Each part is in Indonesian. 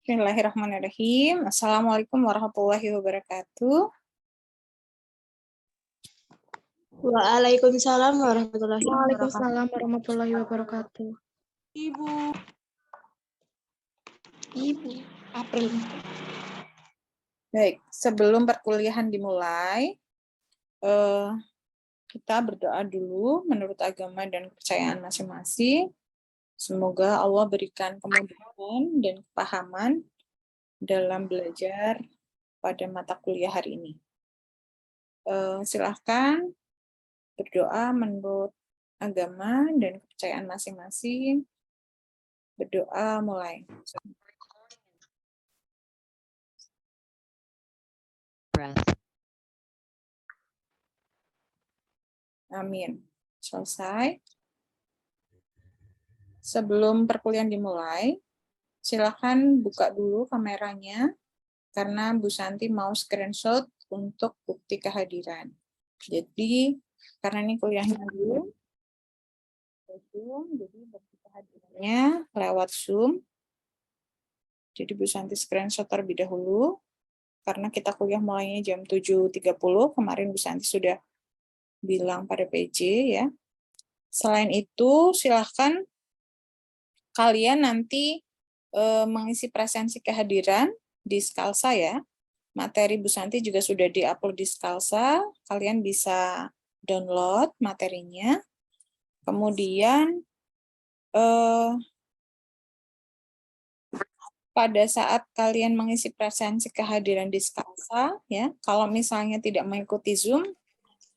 Bismillahirrahmanirrahim. Assalamualaikum warahmatullahi wabarakatuh. Waalaikumsalam warahmatullahi wabarakatuh. Waalaikumsalam warahmatullahi wabarakatuh. Ibu April. Baik, sebelum perkuliahan dimulai, kita berdoa dulu menurut agama dan kepercayaan masing-masing. Semoga Allah berikan kemudahan dan kepahaman dalam belajar pada mata kuliah hari ini. Silahkan berdoa menurut agama dan kepercayaan masing-masing. Berdoa mulai. Amin. Selesai. Sebelum perkuliahan dimulai, silakan buka dulu kameranya karena Bu Santi mau screenshot untuk bukti kehadiran. Jadi, karena ini kuliahnya dulu, jadi bukti kehadirannya lewat Zoom. Jadi Bu Santi screenshot terlebih dahulu, karena kita kuliah mulainya jam 7.30, kemarin Bu Santi sudah bilang pada PJ ya. Selain itu, silahkan kalian nanti mengisi presensi kehadiran di Skalsa ya. Materi Bu Santi juga sudah di-upload di Skalsa. Kalian bisa download materinya. Kemudian pada saat kalian mengisi presensi kehadiran di Skalsa ya, kalau misalnya tidak mengikuti Zoom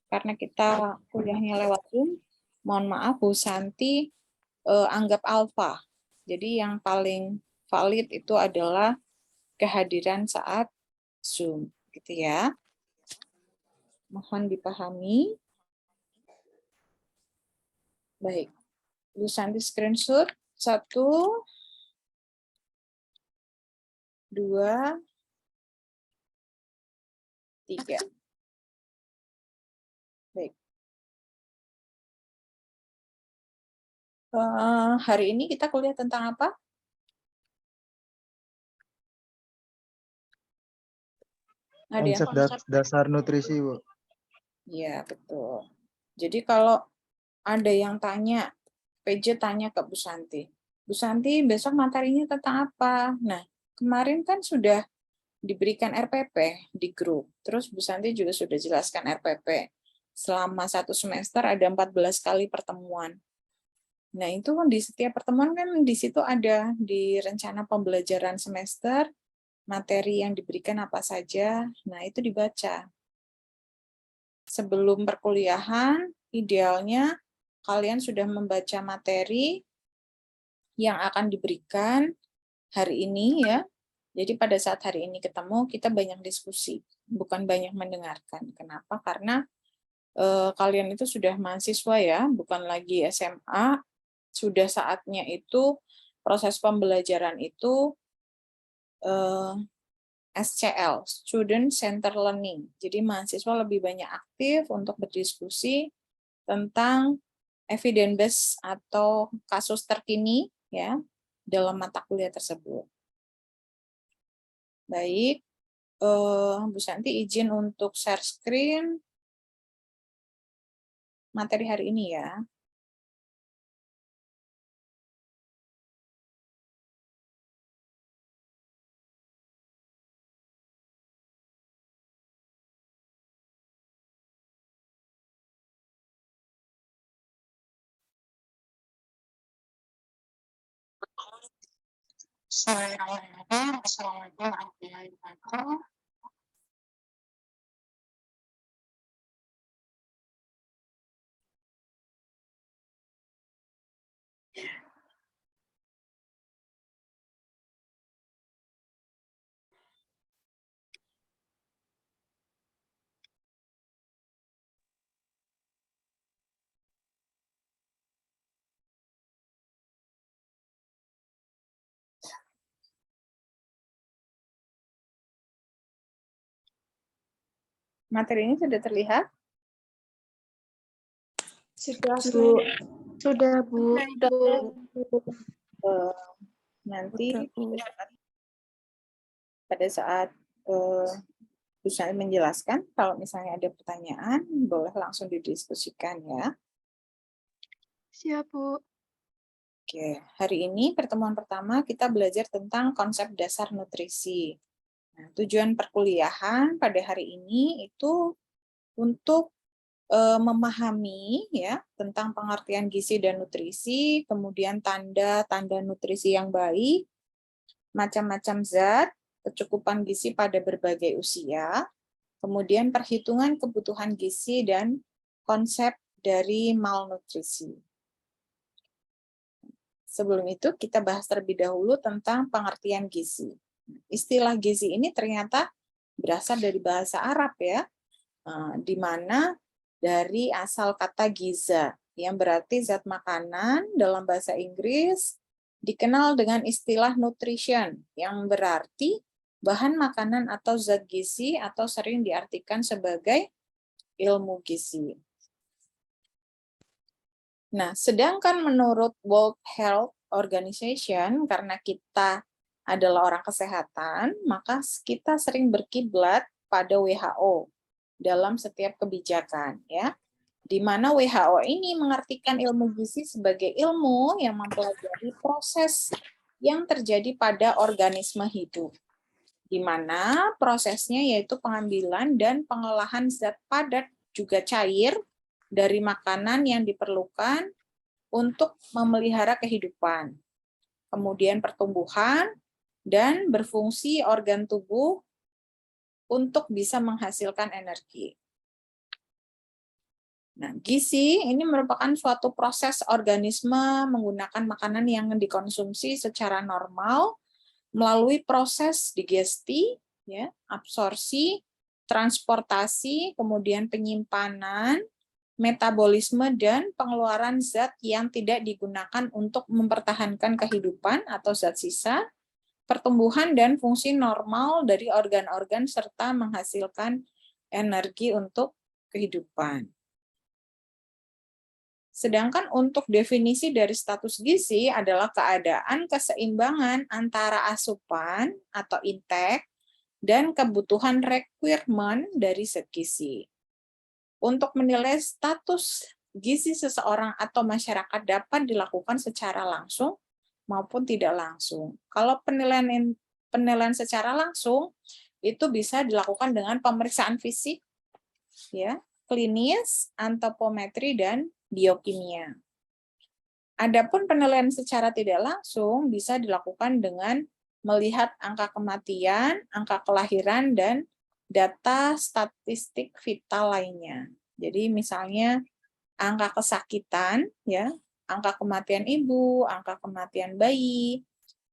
karena kita kuliahnya lewat Zoom, mohon maaf Bu Santi anggap alfa. Jadi yang paling valid itu adalah kehadiran saat Zoom, gitu ya. Mohon dipahami. Baik, Bu Santi screenshot 1, 2, 3. Baik. Hari ini kita kuliah tentang apa? Konsep dasar nutrisi, Bu. Iya, betul. Jadi kalau ada yang tanya, PJ tanya ke Bu Santi besok materinya tentang apa? Nah, kemarin kan sudah diberikan RPP di grup. Terus Bu Santi juga sudah jelaskan RPP. Selama 1 semester ada 14 kali pertemuan. Nah, itu kan di setiap pertemuan kan di situ ada di rencana pembelajaran semester, materi yang diberikan apa saja. Nah, itu dibaca. Sebelum perkuliahan, idealnya kalian sudah membaca materi yang akan diberikan hari ini ya. Jadi pada saat hari ini ketemu, kita banyak diskusi, bukan banyak mendengarkan. Kenapa? Karena kalian itu sudah mahasiswa ya, bukan lagi SMA. Sudah saatnya itu proses pembelajaran itu SCL, Student Center Learning. Jadi mahasiswa lebih banyak aktif untuk berdiskusi tentang evidence base atau kasus terkini ya dalam mata kuliah tersebut. Baik, Bu Santi izin untuk share screen materi hari ini ya. Materi ini sudah terlihat? Sudah, Bu. Sudah, Bu. Nanti pada saat Bu Santi menjelaskan, kalau misalnya ada pertanyaan, boleh langsung didiskusikan ya. Siap, Bu. Oke, hari ini pertemuan pertama kita belajar tentang konsep dasar nutrisi. Nah, tujuan perkuliahan pada hari ini itu untuk memahami ya tentang pengertian gizi dan nutrisi, kemudian tanda-tanda nutrisi yang baik, macam-macam zat, kecukupan gizi pada berbagai usia, kemudian perhitungan kebutuhan gizi dan konsep dari malnutrisi. Sebelum itu kita bahas terlebih dahulu tentang pengertian gizi. Istilah gizi ini ternyata berasal dari bahasa Arab ya, di mana dari asal kata giza, yang berarti zat makanan dalam bahasa Inggris, dikenal dengan istilah nutrition, yang berarti bahan makanan atau zat gizi, atau sering diartikan sebagai ilmu gizi. Nah, sedangkan menurut World Health Organization, karena kita adalah orang kesehatan, maka kita sering berkiblat pada WHO dalam setiap kebijakan, ya. Di mana WHO ini mengartikan ilmu gizi sebagai ilmu yang mempelajari proses yang terjadi pada organisme hidup, di mana prosesnya yaitu pengambilan dan pengolahan zat padat juga cair dari makanan yang diperlukan untuk memelihara kehidupan, kemudian pertumbuhan, dan berfungsi organ tubuh untuk bisa menghasilkan energi. Nah, gizi ini merupakan suatu proses organisme menggunakan makanan yang dikonsumsi secara normal melalui proses digesti, ya, absorpsi, transportasi, kemudian penyimpanan, metabolisme, dan pengeluaran zat yang tidak digunakan untuk mempertahankan kehidupan atau zat sisa, pertumbuhan dan fungsi normal dari organ-organ, serta menghasilkan energi untuk kehidupan. Sedangkan untuk definisi dari status gizi adalah keadaan keseimbangan antara asupan atau intake dan kebutuhan requirement dari zat gizi. Untuk menilai status gizi seseorang atau masyarakat dapat dilakukan secara langsung maupun tidak langsung. Kalau penilaian secara langsung itu bisa dilakukan dengan pemeriksaan fisik, ya, klinis, antropometri, dan biokimia. Adapun penilaian secara tidak langsung bisa dilakukan dengan melihat angka kematian, angka kelahiran, dan data statistik vital lainnya. Jadi misalnya angka kesakitan, ya, angka kematian ibu, angka kematian bayi,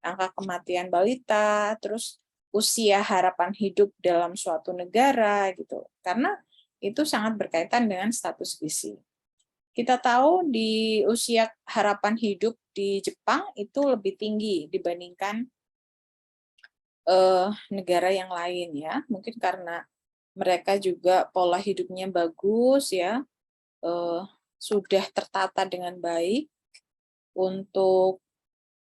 angka kematian balita, terus usia harapan hidup dalam suatu negara gitu. Karena itu sangat berkaitan dengan status gizi. Kita tahu di usia harapan hidup di Jepang itu lebih tinggi dibandingkan negara yang lain ya. Mungkin karena mereka juga pola hidupnya bagus ya, sudah tertata dengan baik, untuk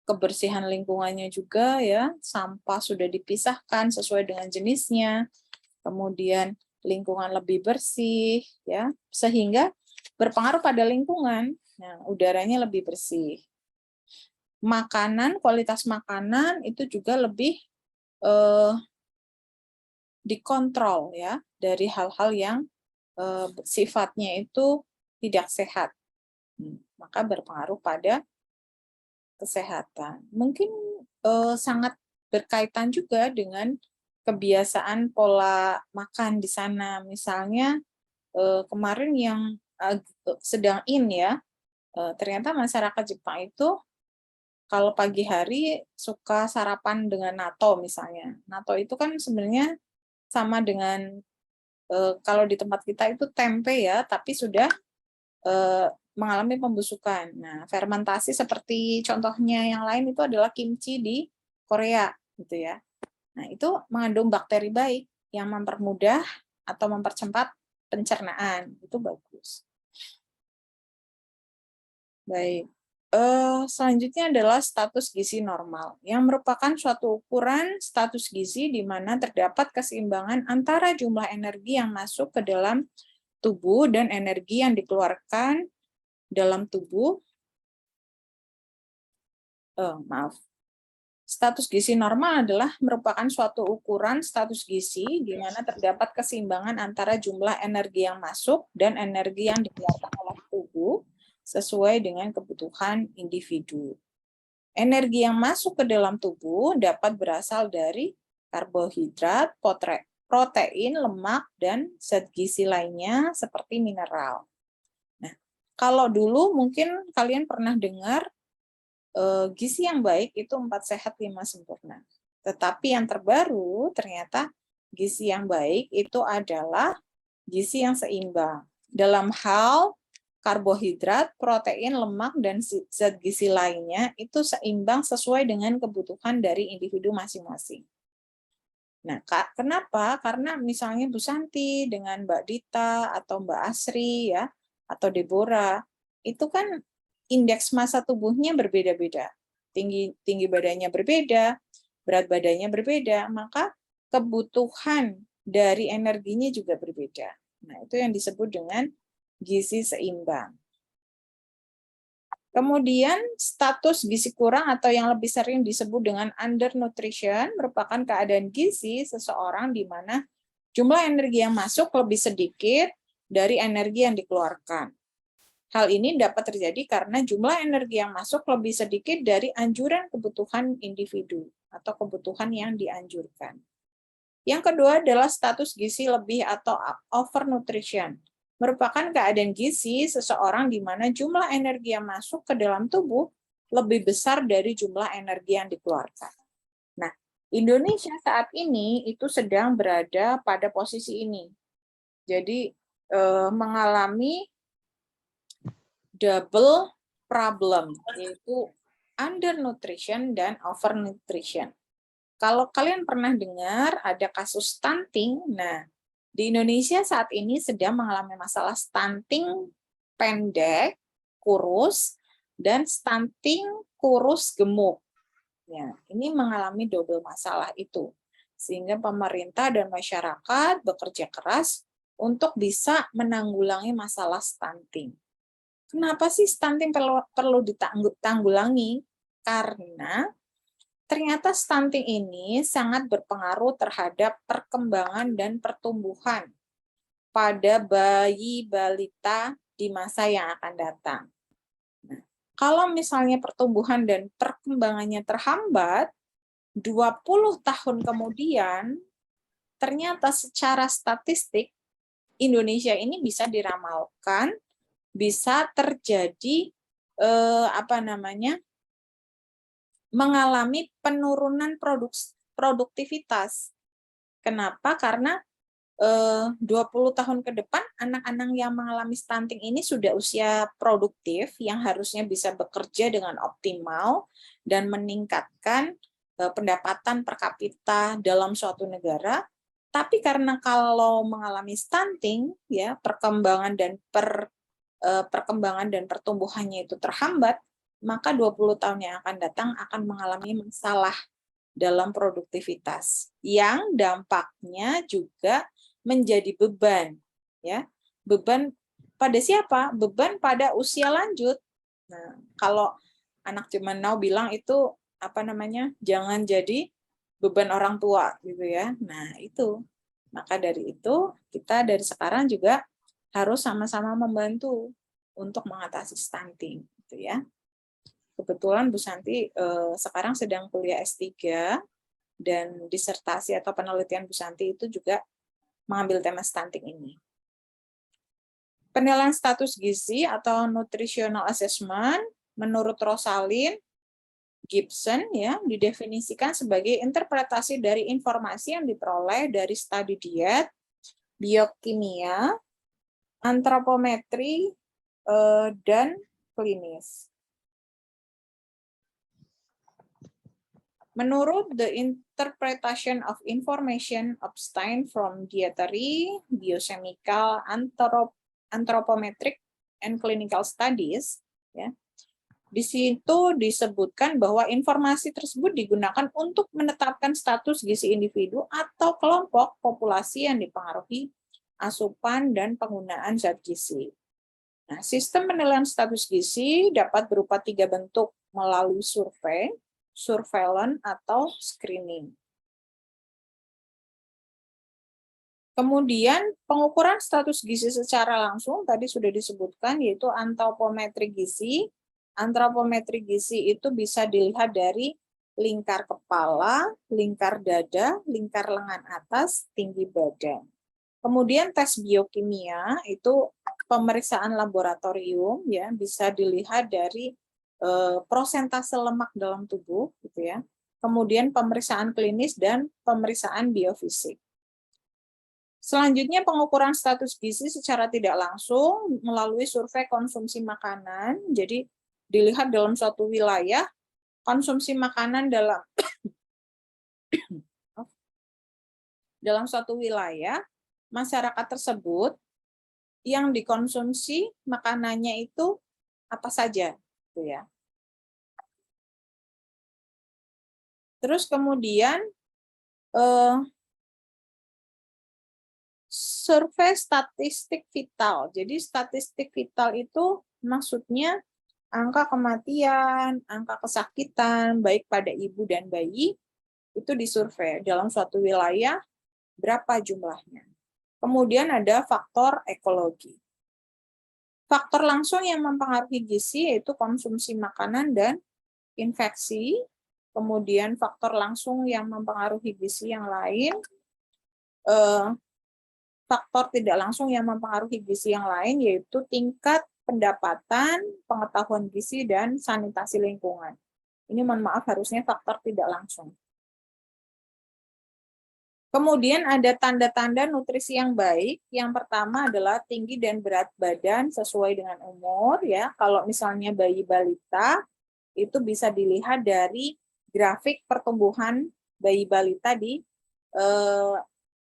kebersihan lingkungannya juga ya, sampah sudah dipisahkan sesuai dengan jenisnya, kemudian lingkungan lebih bersih ya, sehingga berpengaruh pada lingkungan. Nah, udaranya lebih bersih. Makanan, kualitas makanan itu juga lebih dikontrol ya dari hal-hal yang sifatnya itu tidak sehat. Maka berpengaruh pada kesehatan. Mungkin sangat berkaitan juga dengan kebiasaan pola makan di sana. Misalnya kemarin yang sedang ya, ternyata masyarakat Jepang itu kalau pagi hari suka sarapan dengan natto misalnya. Natto itu kan sebenarnya sama dengan kalau di tempat kita itu tempe ya, tapi sudah mengalami pembusukan. Nah, fermentasi seperti contohnya yang lain itu adalah kimchi di Korea gitu ya. Nah, itu mengandung bakteri baik yang mempermudah atau mempercepat pencernaan. Itu bagus. Baik. Selanjutnya adalah status gizi normal, yang merupakan suatu ukuran status gizi di mana terdapat keseimbangan antara jumlah energi yang masuk ke dalam tubuh dan energi yang dikeluarkan dalam tubuh. Status gizi normal adalah merupakan suatu ukuran status gizi di mana terdapat keseimbangan antara jumlah energi yang masuk dan energi yang dikeluarkan oleh tubuh sesuai dengan kebutuhan individu. Energi yang masuk ke dalam tubuh dapat berasal dari karbohidrat, protein, lemak, dan zat gizi lainnya seperti mineral. Nah, kalau dulu mungkin kalian pernah dengar gizi yang baik itu 4 sehat 5 sempurna. Tetapi yang terbaru ternyata gizi yang baik itu adalah gizi yang seimbang. Dalam hal karbohidrat, protein, lemak, dan zat gizi lainnya itu seimbang sesuai dengan kebutuhan dari individu masing-masing. Nah, kenapa? Karena misalnya Bu Santi dengan Mbak Dita atau Mbak Asri ya, atau Deborah, itu kan indeks massa tubuhnya berbeda-beda. Tinggi badannya berbeda, berat badannya berbeda, maka kebutuhan dari energinya juga berbeda. Nah, itu yang disebut dengan gizi seimbang. Kemudian status gizi kurang atau yang lebih sering disebut dengan undernutrition merupakan keadaan gizi seseorang di mana jumlah energi yang masuk lebih sedikit dari energi yang dikeluarkan. Hal ini dapat terjadi karena jumlah energi yang masuk lebih sedikit dari anjuran kebutuhan individu atau kebutuhan yang dianjurkan. Yang kedua adalah status gizi lebih atau overnutrition. Merupakan keadaan gizi seseorang di mana jumlah energi yang masuk ke dalam tubuh lebih besar dari jumlah energi yang dikeluarkan. Nah, Indonesia saat ini itu sedang berada pada posisi ini. Jadi mengalami double problem, yaitu undernutrition dan overnutrition. Kalau kalian pernah dengar ada kasus stunting, nah di Indonesia saat ini sedang mengalami masalah stunting pendek, kurus, dan stunting kurus gemuk. Ya, ini mengalami double masalah itu. Sehingga pemerintah dan masyarakat bekerja keras untuk bisa menanggulangi masalah stunting. Kenapa sih stunting perlu ditanggulangi? Karena ternyata stunting ini sangat berpengaruh terhadap perkembangan dan pertumbuhan pada bayi balita di masa yang akan datang. Nah, kalau misalnya pertumbuhan dan perkembangannya terhambat, 20 tahun kemudian, ternyata secara statistik, Indonesia ini bisa diramalkan, bisa terjadi mengalami penurunan produktivitas. Kenapa? Karena 20 tahun ke depan anak-anak yang mengalami stunting ini sudah usia produktif yang harusnya bisa bekerja dengan optimal dan meningkatkan pendapatan per kapita dalam suatu negara. Tapi karena kalau mengalami stunting, ya perkembangan dan pertumbuhannya itu terhambat, maka 20 tahun yang akan datang akan mengalami masalah dalam produktivitas yang dampaknya juga menjadi beban, ya. Beban pada siapa? Beban pada usia lanjut. Nah, kalau anak zaman now bilang itu jangan jadi beban orang tua gitu ya. Nah, itu. Maka dari itu kita dari sekarang juga harus sama-sama membantu untuk mengatasi stunting gitu ya. Kebetulan Bu Santi sekarang sedang kuliah S3 dan disertasi atau penelitian Bu Santi itu juga mengambil tema stunting ini. Penilaian status gizi atau nutritional assessment menurut Rosalind Gibson ya didefinisikan sebagai interpretasi dari informasi yang diperoleh dari studi diet, biokimia, antropometri, dan klinis. Menurut the interpretation of information obtained from dietary, biochemical, anthropometric, and clinical studies, ya, Di situ disebutkan bahwa informasi tersebut digunakan untuk menetapkan status gizi individu atau kelompok populasi yang dipengaruhi asupan dan penggunaan zat gizi. Nah, sistem penilaian status gizi dapat berupa 3 bentuk melalui survei, surveillance, atau screening. Kemudian pengukuran status gizi secara langsung tadi sudah disebutkan, yaitu antropometri gizi. Antropometri gizi itu bisa dilihat dari lingkar kepala, lingkar dada, lingkar lengan atas, tinggi badan. Kemudian tes biokimia itu pemeriksaan laboratorium, ya, bisa dilihat dari prosentase lemak dalam tubuh, gitu ya. Kemudian pemeriksaan klinis dan pemeriksaan biofisik. Selanjutnya pengukuran status gizi secara tidak langsung melalui survei konsumsi makanan. Jadi dilihat dalam suatu wilayah konsumsi makanan dalam suatu wilayah masyarakat tersebut yang dikonsumsi makanannya itu apa saja, gitu ya. Terus kemudian survei statistik vital. Jadi statistik vital itu maksudnya angka kematian, angka kesakitan, baik pada ibu dan bayi, itu disurvei dalam suatu wilayah, berapa jumlahnya. Kemudian ada faktor ekologi. Faktor langsung yang mempengaruhi gizi yaitu konsumsi makanan dan infeksi. Kemudian faktor langsung yang mempengaruhi gizi yang lain, faktor tidak langsung yang mempengaruhi gizi yang lain yaitu tingkat pendapatan, pengetahuan gizi, dan sanitasi lingkungan. Ini mohon maaf harusnya faktor tidak langsung. Kemudian ada tanda-tanda nutrisi yang baik. Yang pertama adalah tinggi dan berat badan sesuai dengan umur, ya. Kalau misalnya bayi balita itu bisa dilihat dari grafik pertumbuhan bayi balita di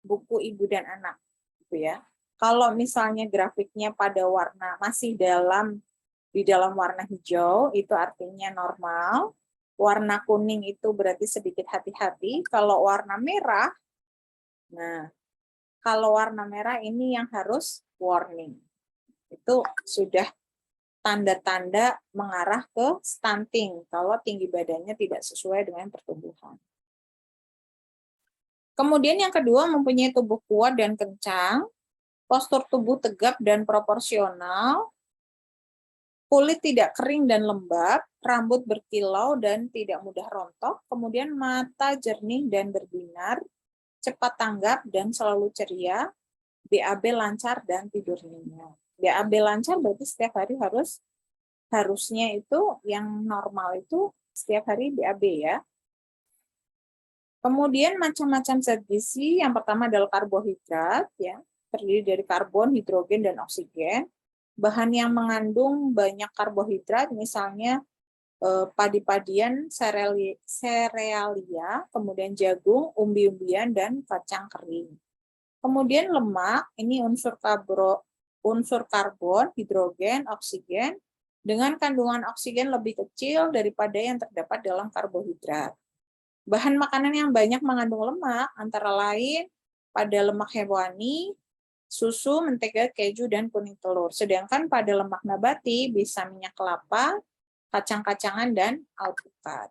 buku Ibu dan Anak, gitu ya. Kalau misalnya grafiknya pada warna masih di dalam warna hijau, itu artinya normal. Warna kuning itu berarti sedikit hati-hati. Kalau warna merah, nah, kalau warna merah ini yang harus warning. Itu sudah tanda-tanda mengarah ke stunting kalau tinggi badannya tidak sesuai dengan pertumbuhan. Kemudian yang kedua, mempunyai tubuh kuat dan kencang, postur tubuh tegap dan proporsional, kulit tidak kering dan lembab, rambut berkilau dan tidak mudah rontok, kemudian mata jernih dan berbinar, cepat tanggap dan selalu ceria, BAB lancar dan tidur nyenyak. BAB lancar berarti setiap hari harusnya itu yang normal itu setiap hari BAB, ya. Kemudian macam-macam zat gizi, yang pertama adalah karbohidrat, ya, terdiri dari karbon, hidrogen, dan oksigen. Bahan yang mengandung banyak karbohidrat, misalnya padi-padian, serealia, kemudian jagung, umbi-umbian, dan kacang kering. Kemudian lemak, ini unsur karbon, hidrogen, oksigen, dengan kandungan oksigen lebih kecil daripada yang terdapat dalam karbohidrat. Bahan makanan yang banyak mengandung lemak, antara lain pada lemak hewani, susu, mentega, keju, dan kuning telur. Sedangkan pada lemak nabati bisa minyak kelapa, kacang-kacangan, dan alpukat.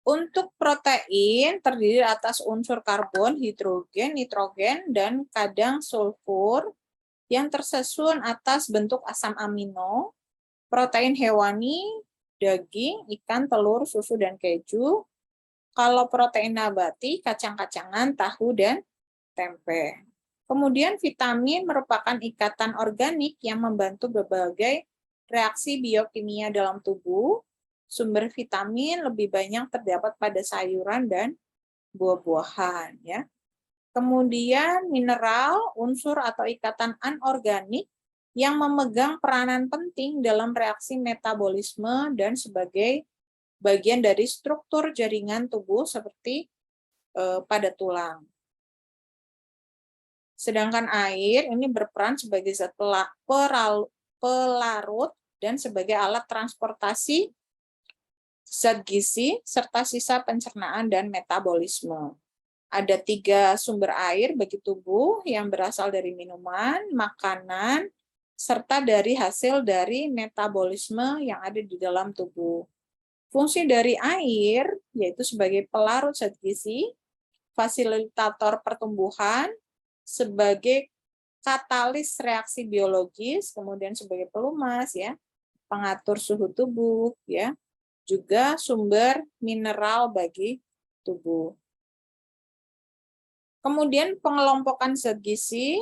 Untuk protein terdiri atas unsur karbon, hidrogen, nitrogen, dan kadang sulfur yang tersusun atas bentuk asam amino. Protein hewani, daging, ikan, telur, susu, dan keju. Kalau protein nabati, kacang-kacangan, tahu, dan tempe. Kemudian vitamin merupakan ikatan organik yang membantu berbagai reaksi biokimia dalam tubuh. Sumber vitamin lebih banyak terdapat pada sayuran dan buah-buahan, ya. Kemudian mineral, unsur atau ikatan anorganik yang memegang peranan penting dalam reaksi metabolisme dan sebagai bagian dari struktur jaringan tubuh seperti pada tulang. Sedangkan air ini berperan sebagai zat pelarut dan sebagai alat transportasi zat gizi serta sisa pencernaan dan metabolisme. Ada 3 sumber air bagi tubuh yang berasal dari minuman, makanan, serta dari hasil dari metabolisme yang ada di dalam tubuh. Fungsi dari air yaitu sebagai pelarut zat gizi, fasilitator pertumbuhan, sebagai katalis reaksi biologis, kemudian sebagai pelumas ya, pengatur suhu tubuh ya, juga sumber mineral bagi tubuh. Kemudian pengelompokan zat gizi,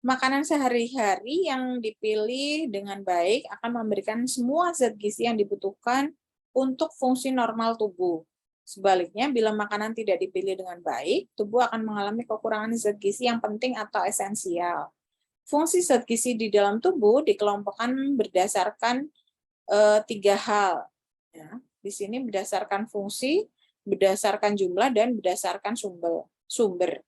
makanan sehari-hari yang dipilih dengan baik akan memberikan semua zat gizi yang dibutuhkan untuk fungsi normal tubuh. Sebaliknya, bila makanan tidak dipilih dengan baik, tubuh akan mengalami kekurangan zat gizi yang penting atau esensial. Fungsi zat gizi di dalam tubuh dikelompokkan berdasarkan 3 hal. Ya, di sini berdasarkan fungsi, berdasarkan jumlah, dan berdasarkan sumber.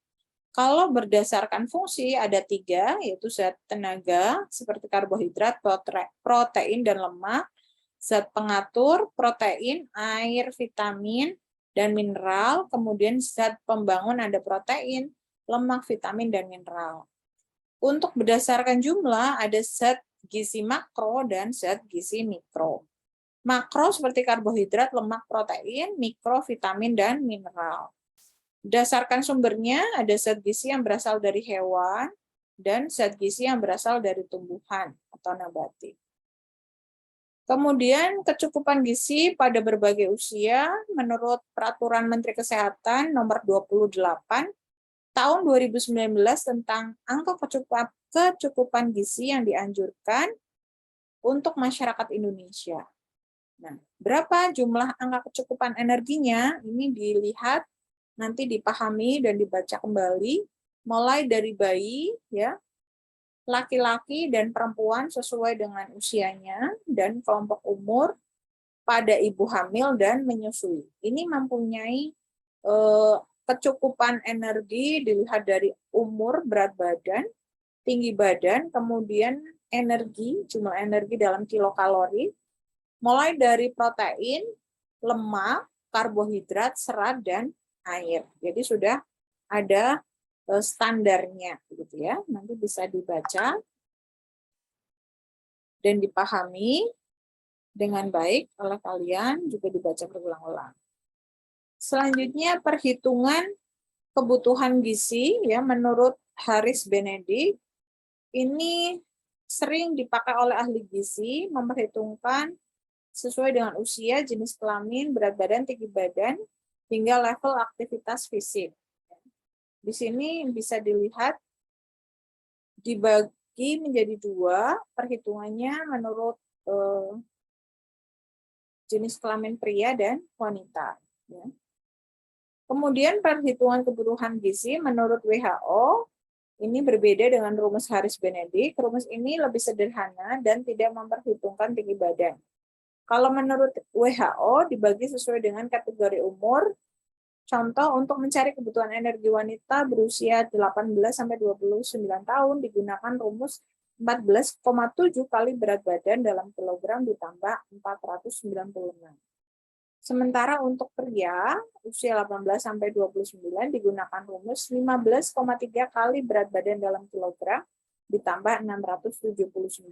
Kalau berdasarkan fungsi ada 3, yaitu zat tenaga seperti karbohidrat, protein, dan lemak, zat pengatur, protein, air, vitamin, dan mineral, kemudian zat pembangun ada protein, lemak, vitamin, dan mineral. Untuk berdasarkan jumlah ada zat gizi makro dan zat gizi mikro. Makro seperti karbohidrat, lemak, protein, mikro, vitamin, dan mineral. Berdasarkan sumbernya ada zat gizi yang berasal dari hewan dan zat gizi yang berasal dari tumbuhan atau nabati. Kemudian kecukupan gizi pada berbagai usia menurut Peraturan Menteri Kesehatan nomor 28 tahun 2019 tentang angka kecukupan gizi yang dianjurkan untuk masyarakat Indonesia. Nah, berapa jumlah angka kecukupan energinya? Ini dilihat, nanti dipahami dan dibaca kembali, mulai dari bayi, ya, laki-laki dan perempuan sesuai dengan usianya dan kelompok umur pada ibu hamil dan menyusui. Ini mempunyai kecukupan energi dilihat dari umur, berat badan, tinggi badan, kemudian energi, jumlah energi dalam kilokalori, mulai dari protein, lemak, karbohidrat, serat, dan air. Jadi sudah ada standarnya, gitu ya. Nanti bisa dibaca dan dipahami dengan baik oleh kalian, juga dibaca berulang-ulang. Selanjutnya perhitungan kebutuhan gizi ya menurut Harris Benedict. Ini sering dipakai oleh ahli gizi memperhitungkan sesuai dengan usia, jenis kelamin, berat badan, tinggi badan, hingga level aktivitas fisik. Di sini bisa dilihat dibagi menjadi 2, perhitungannya menurut jenis kelamin pria dan wanita. Ya. Kemudian perhitungan kebutuhan gizi menurut WHO ini berbeda dengan rumus Harris Benedict. Rumus ini lebih sederhana dan tidak memperhitungkan tinggi badan. Kalau menurut WHO dibagi sesuai dengan kategori umur. Contoh, untuk mencari kebutuhan energi wanita berusia 18-29 tahun digunakan rumus 14,7 kali berat badan dalam kilogram ditambah 496. Sementara untuk pria usia 18-29 digunakan rumus 15,3 kali berat badan dalam kilogram ditambah 679.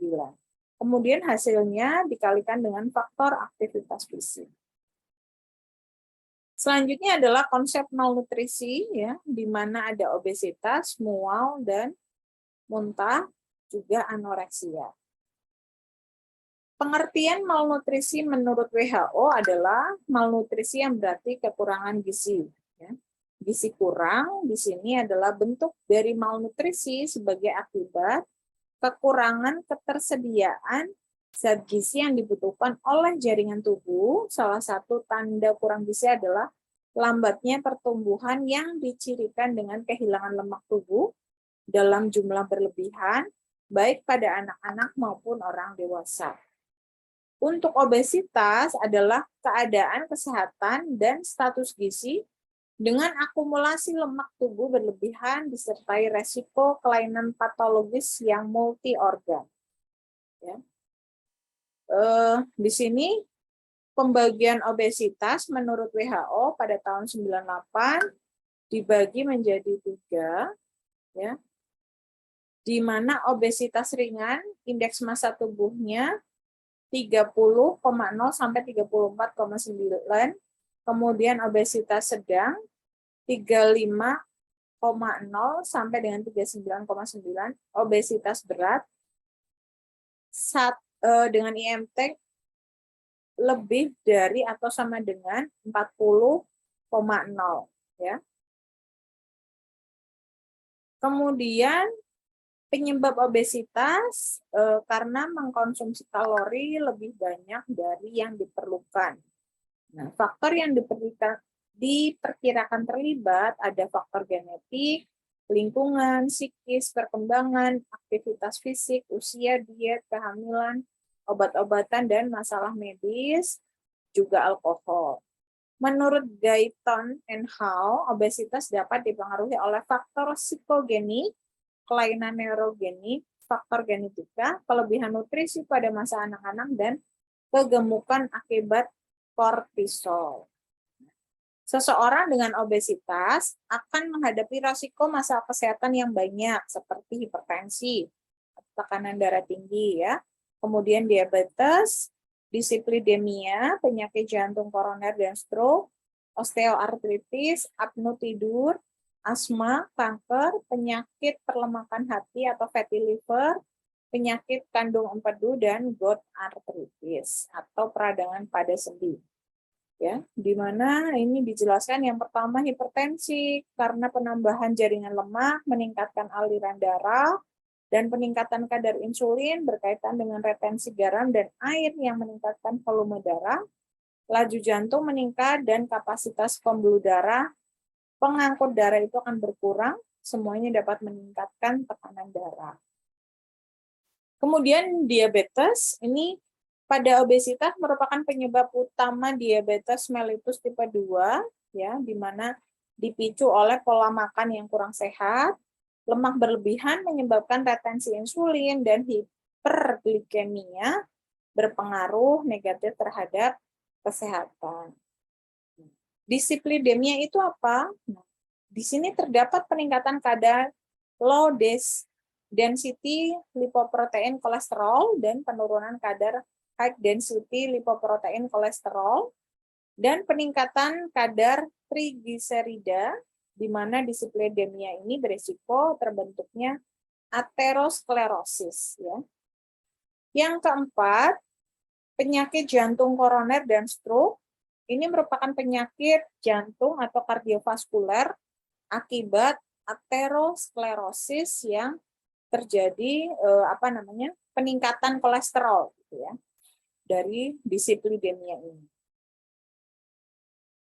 Kemudian hasilnya dikalikan dengan faktor aktivitas fisik. Selanjutnya adalah konsep malnutrisi, ya, di mana ada obesitas, mual, dan muntah, juga anoreksia. Pengertian malnutrisi menurut WHO adalah malnutrisi yang berarti kekurangan gizi. Ya. Gizi kurang di sini adalah bentuk dari malnutrisi sebagai akibat kekurangan ketersediaan zat gizi yang dibutuhkan oleh jaringan tubuh. Salah satu tanda kurang gizi adalah lambatnya pertumbuhan yang dicirikan dengan kehilangan lemak tubuh dalam jumlah berlebihan, baik pada anak-anak maupun orang dewasa. Untuk obesitas adalah keadaan kesehatan dan status gizi dengan akumulasi lemak tubuh berlebihan disertai resiko kelainan patologis yang multi organ. Ya. Di sini pembagian obesitas menurut WHO pada tahun 98 dibagi menjadi 3, ya, di mana obesitas ringan indeks massa tubuhnya 30,0 sampai 34,9, kemudian obesitas sedang 35,0 sampai dengan 39,9, obesitas berat dengan IMT lebih dari atau sama dengan 40,0, ya. Kemudian penyebab obesitas karena mengkonsumsi kalori lebih banyak dari yang diperlukan. Nah, faktor yang diperkirakan terlibat ada faktor genetik, lingkungan, psikis, perkembangan, aktivitas fisik, usia, diet, kehamilan, obat-obatan, dan masalah medis, juga alkohol. Menurut Guyton and Howe, obesitas dapat dipengaruhi oleh faktor psikogenik, kelainan neurogenik, faktor genetika, kelebihan nutrisi pada masa anak-anak, dan kegemukan akibat kortisol. Seseorang dengan obesitas akan menghadapi risiko masalah kesehatan yang banyak, seperti hipertensi, tekanan darah tinggi, ya, kemudian diabetes, dislipidemia, penyakit jantung koroner dan stroke, osteoartritis, apnea tidur, asma, kanker, penyakit perlemakan hati atau fatty liver, penyakit kandung empedu, dan gout arthritis atau peradangan pada sendi. Ya, di mana ini dijelaskan yang pertama hipertensi karena penambahan jaringan lemak meningkatkan aliran darah, dan peningkatan kadar insulin berkaitan dengan retensi garam dan air yang meningkatkan volume darah, laju jantung meningkat, dan kapasitas pembuluh darah, pengangkut darah itu akan berkurang, semuanya dapat meningkatkan tekanan darah. Kemudian diabetes, ini pada obesitas merupakan penyebab utama diabetes mellitus tipe 2, ya, di mana dipicu oleh pola makan yang kurang sehat, lemak berlebihan menyebabkan retensi insulin, dan hiperglikemia berpengaruh negatif terhadap kesehatan. Dislipidemia itu apa? Nah, di sini terdapat peningkatan kadar low density lipoprotein kolesterol dan penurunan kadar high density lipoprotein kolesterol, dan peningkatan kadar trigliserida, di mana dislipidemia ini berisiko terbentuknya aterosklerosis. Ya. Yang keempat, penyakit jantung koroner dan stroke. Ini merupakan penyakit jantung atau kardiovaskuler akibat aterosklerosis yang terjadi peningkatan kolesterol, gitu ya, dari dislipidemia ini.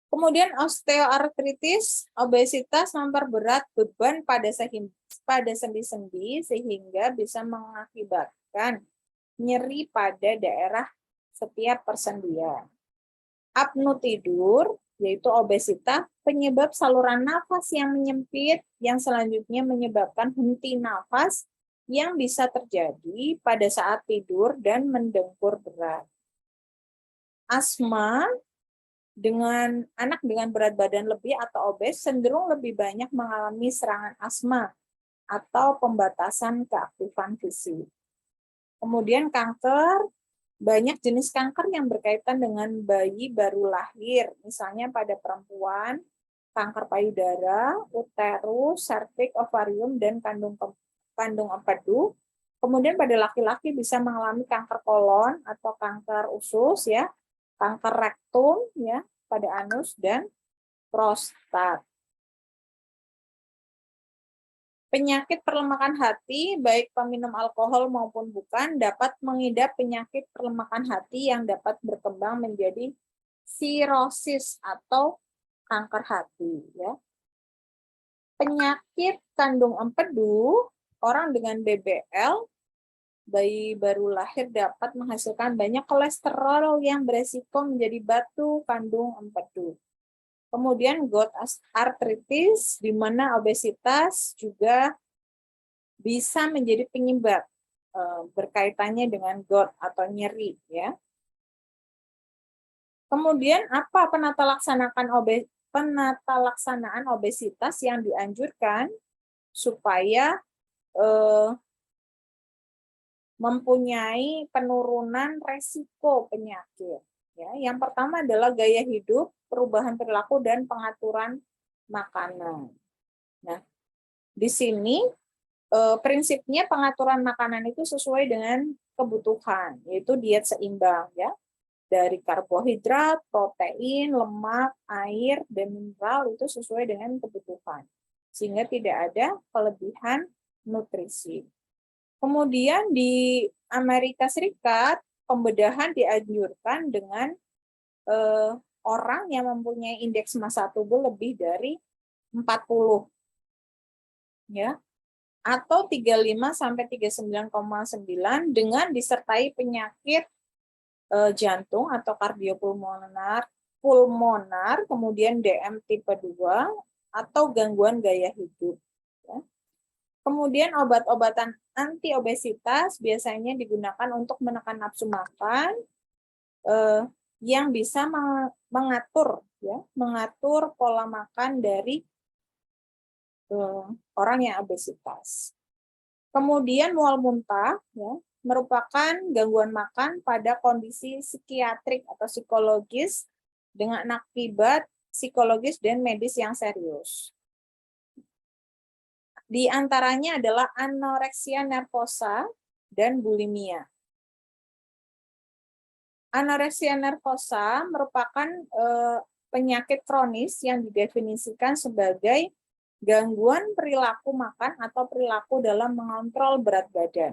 Kemudian osteoartritis, obesitas memperberat beban pada sendi-sendi sehingga bisa mengakibatkan nyeri pada daerah setiap persendian. Apnea tidur, yaitu obesitas, penyebab saluran nafas yang menyempit yang selanjutnya menyebabkan henti nafas yang bisa terjadi pada saat tidur dan mendengkur berat. Asma, dengan anak dengan berat badan lebih atau obes cenderung lebih banyak mengalami serangan asma atau pembatasan keaktifan fisik. Kemudian kanker, banyak jenis kanker yang berkaitan dengan bayi baru lahir, misalnya pada perempuan, kanker payudara, uterus, serviks, ovarium, dan kandung empedu. Kemudian pada laki-laki bisa mengalami kanker kolon atau kanker usus, ya, kanker rektum, ya, pada anus, dan prostat. Penyakit perlemakan hati, baik peminum alkohol maupun bukan, dapat mengidap penyakit perlemakan hati yang dapat berkembang menjadi sirosis atau kanker hati. Ya. Penyakit kandung empedu, orang dengan BBL, bayi baru lahir dapat menghasilkan banyak kolesterol yang beresiko menjadi batu kandung empedu. Kemudian gout arthritis, di mana obesitas juga bisa menjadi penyebab. berkaitannya dengan GORT atau nyeri, ya. Kemudian apa penata laksanaan obesitas yang dianjurkan supaya mempunyai penurunan resiko penyakit. Ya, yang pertama adalah gaya hidup, perubahan perilaku, dan pengaturan makanan. Nah, di sini prinsipnya pengaturan makanan itu sesuai dengan kebutuhan, yaitu diet seimbang, ya, dari karbohidrat, protein, lemak, air, dan mineral itu sesuai dengan kebutuhan, sehingga tidak ada kelebihan nutrisi. Kemudian di Amerika Serikat, pembedahan dianjurkan dengan orang yang mempunyai indeks massa tubuh lebih dari 40, ya, atau 35 sampai 39,9 dengan disertai penyakit jantung atau kardiopulmonar, kemudian DM tipe 2 atau gangguan gaya hidup. Ya. Kemudian obat-obatan anti-obesitas biasanya digunakan untuk menekan nafsu makan yang bisa mengatur, ya, mengatur pola makan dari orang yang obesitas. Kemudian mual muntah, ya, merupakan gangguan makan pada kondisi psikiatrik atau psikologis dengan akibat psikologis dan medis yang serius. Di antaranya adalah anoreksia nervosa dan bulimia. Anoreksia nervosa merupakan penyakit kronis yang didefinisikan sebagai gangguan perilaku makan atau perilaku dalam mengontrol berat badan.